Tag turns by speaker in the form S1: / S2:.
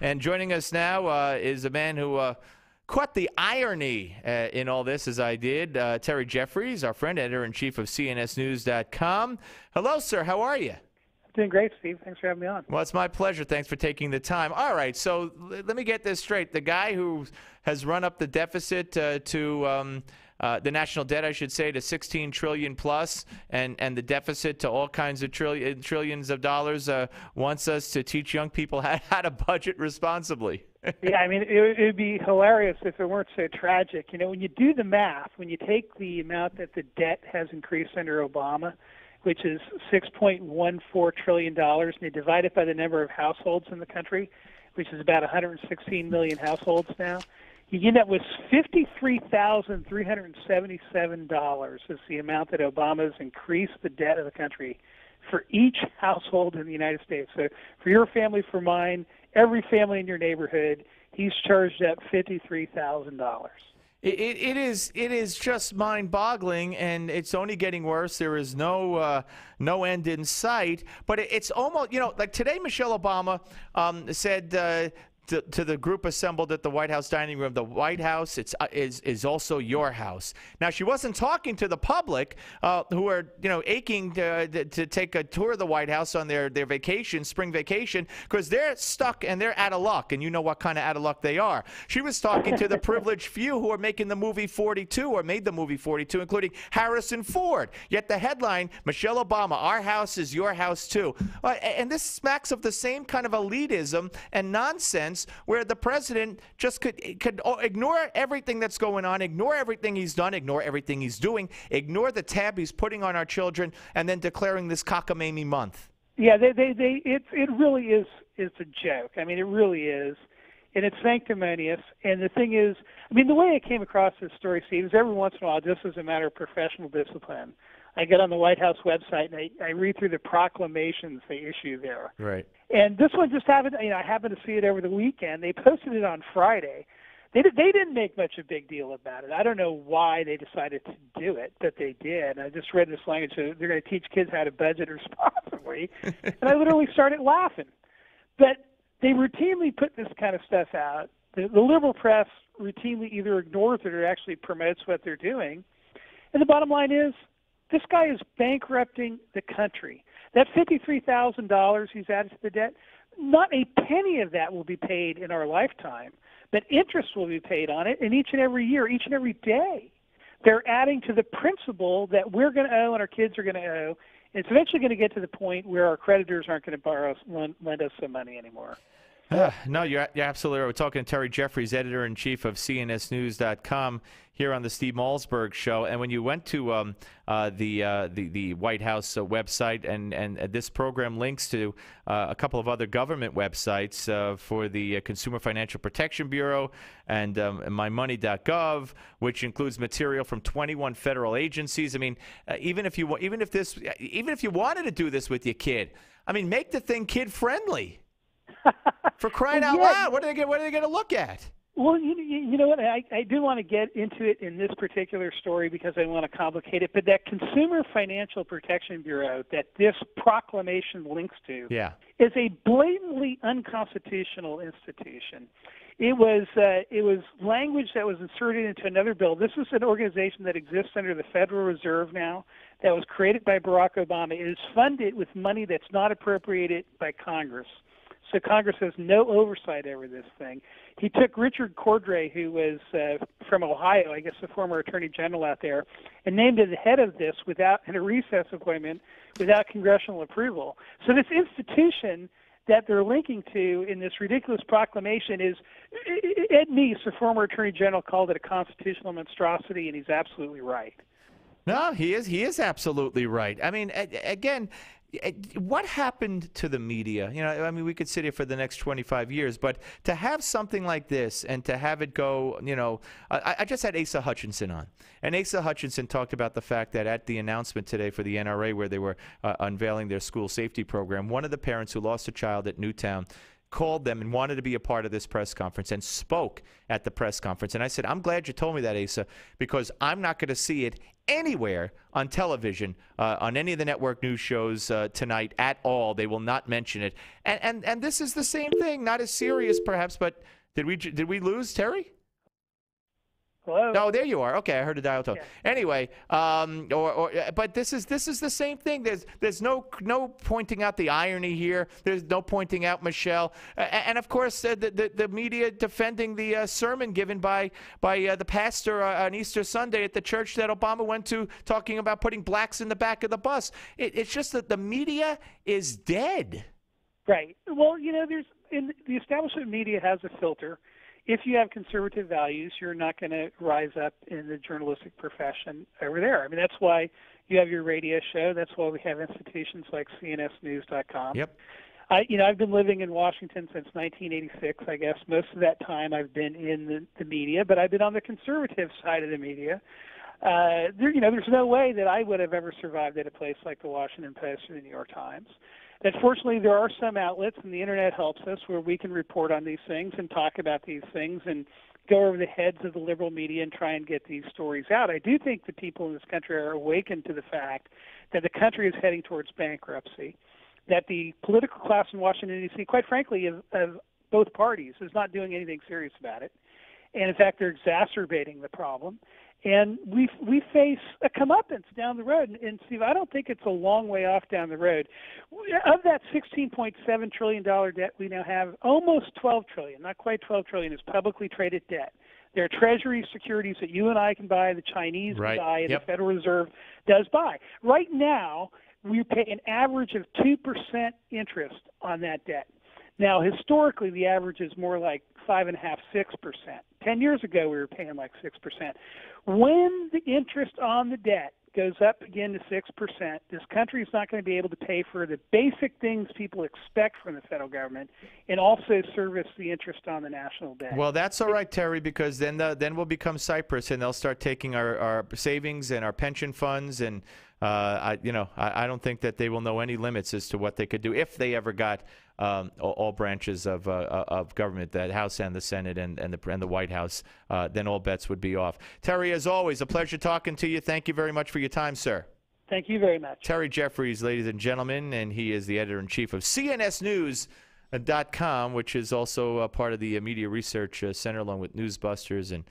S1: And joining us now is a man who caught the irony in all this, as I did. Terry Jeffries, our friend, editor-in-chief of CNSnews.com. Hello, sir. How are you?
S2: Doing great, Steve. Thanks for having me on.
S1: Well, it's my pleasure. Thanks for taking the time. All right, so let me get this straight. The guy who has run up the deficit to the national debt, I should say, to 16 trillion plus, and the deficit to all kinds of trillions of dollars, wants us to teach young people how to budget responsibly.
S2: Yeah, I mean, it would be hilarious if it weren't so tragic. You know, when you do the math, when you take the amount that the debt has increased under Obama, which is $6.14 trillion, and you divide it by the number of households in the country, which is about 116 million households now, you end up with $53,377 is the amount that Obama's increased the debt of the country for each household in the United States. So for your family, for mine, every family in your neighborhood, he's charged up $53,000.
S1: It is just mind-boggling, and it's only getting worse. There is no end in sight. But it's almost, you know, like today, Michelle Obama said to the group assembled at the White House dining room, the White House is also your house. Now, she wasn't talking to the public who are, you know, aching to take a tour of the White House on their vacation, spring vacation, because they're stuck and they're out of luck, and you know what kind of out of luck they are. She was talking to the privileged few who are making the movie 42 or made the movie 42, including Harrison Ford. Yet the headline, Michelle Obama, our house is your house too. And this smacks of the same kind of elitism and nonsense where the president just could ignore everything that's going on, ignore everything he's done, ignore everything he's doing, ignore the tab he's putting on our children, and then declaring this Cockamamie Month.
S2: Yeah, it really is a joke. I mean, it really is, and it's sanctimonious. And the thing is, I mean, the way I came across this story, Steve, is every once in a while, just as a matter of professional discipline, I get on the White House website and I read through the proclamations they issue there.
S1: Right.
S2: And this one just happened. You know, I happened to see it over the weekend. They posted it on Friday. They didn't make much of a big deal about it. I don't know why they decided to do it, but they did. I just read this language. So they're going to teach kids how to budget responsibly, and I literally started laughing. But they routinely put this kind of stuff out. The liberal press routinely either ignores it or actually promotes what they're doing. And the bottom line is, this guy is bankrupting the country. That $53,000 he's added to the debt, not a penny of that will be paid in our lifetime, but interest will be paid on it, and each and every year, each and every day. They're adding to the principal that we're going to owe and our kids are going to owe. And it's eventually going to get to the point where our creditors aren't going to lend us some money anymore.
S1: No, you're absolutely right. We're talking to Terry Jeffries, editor-in-chief of CNSnews.com, here on the Steve Malzberg Show. And when you went to the White House website, and this program links to a couple of other government websites for the Consumer Financial Protection Bureau and mymoney.gov, which includes material from 21 federal agencies. I mean, even if you wanted to do this with your kid, I mean, make the thing kid-friendly. For crying out loud, what are they going to look at?
S2: Well, you know what? I do want to get into it in this particular story because I want to complicate it. But that Consumer Financial Protection Bureau that this proclamation links to is a blatantly unconstitutional institution. It was language that was inserted into another bill. This is an organization that exists under the Federal Reserve now that was created by Barack Obama. It is funded with money that's not appropriated by Congress. So Congress has no oversight over this thing. He took Richard Cordray, who was from Ohio, I guess the former attorney general out there, and named him the head of this in a recess appointment without congressional approval. So this institution that they're linking to in this ridiculous proclamation is, Ed Meese, the former attorney general, called it a constitutional monstrosity, and he's absolutely right.
S1: No, he is absolutely right. I mean, again, what happened to the media? You know, I mean, we could sit here for the next 25 years, but to have something like this and to have it go, you know, I just had Asa Hutchinson on, and Asa Hutchinson talked about the fact that at the announcement today for the NRA where they were unveiling their school safety program, one of the parents who lost a child at Newtown called them and wanted to be a part of this press conference and spoke at the press conference. And I said, I'm glad you told me that, Asa, because I'm not going to see it anywhere on television, on any of the network news shows tonight at all. They will not mention it. And this is the same thing, not as serious perhaps, but did we lose Terry?
S2: Hello?
S1: No, there you are. Okay, I heard a dial tone.
S2: Yeah.
S1: Anyway, but this is the same thing. There's no pointing out the irony here. There's no pointing out Michelle, and of course the media defending the sermon given by the pastor on Easter Sunday at the church that Obama went to, talking about putting blacks in the back of the bus. It's just that the media is dead.
S2: Right. Well, the establishment media has a filter. If you have conservative values, you're not going to rise up in the journalistic profession over there. I mean, that's why you have your radio show. That's why we have institutions like cnsnews.com.
S1: Yep.
S2: I've been living in Washington since 1986. I guess most of that time I've been in the media, but I've been on the conservative side of the media. There's no way that I would have ever survived at a place like the Washington Post or the New York Times. That fortunately there are some outlets, and the internet helps us, where we can report on these things and talk about these things and go over the heads of the liberal media and try and get these stories out. I do think that people in this country are awakened to the fact that the country is heading towards bankruptcy, that the political class in Washington, D.C., quite frankly, of both parties, is not doing anything serious about it. And, in fact, they're exacerbating the problem. And we face a comeuppance down the road. And, Steve, I don't think it's a long way off down the road. Of that $16.7 trillion debt we now have, almost $12 trillion, not quite $12 trillion, is publicly traded debt. There are Treasury securities that you and I can buy, the Chinese can buy, and the Federal Reserve does buy. Right now, we pay an average of 2% interest on that debt. Now, historically, the average is more like 5.5%, 6%. 10 years ago, we were paying like 6%. When the interest on the debt goes up again to 6%, this country is not going to be able to pay for the basic things people expect from the federal government and also service the interest on the national debt.
S1: Well, that's all right, Terry, because then we'll become Cyprus, and they'll start taking our savings and our pension funds, and I don't think that they will know any limits as to what they could do if they ever got all branches of government, the House and the Senate and the White House. Then all bets would be off. Terry, as always, a pleasure talking to you. Thank you very much for your time, sir.
S2: Thank you very much.
S1: Terry Jeffries, ladies and gentlemen, and he is the editor-in-chief of CNSnews.com, which is also part of the Media Research Center, along with Newsbusters and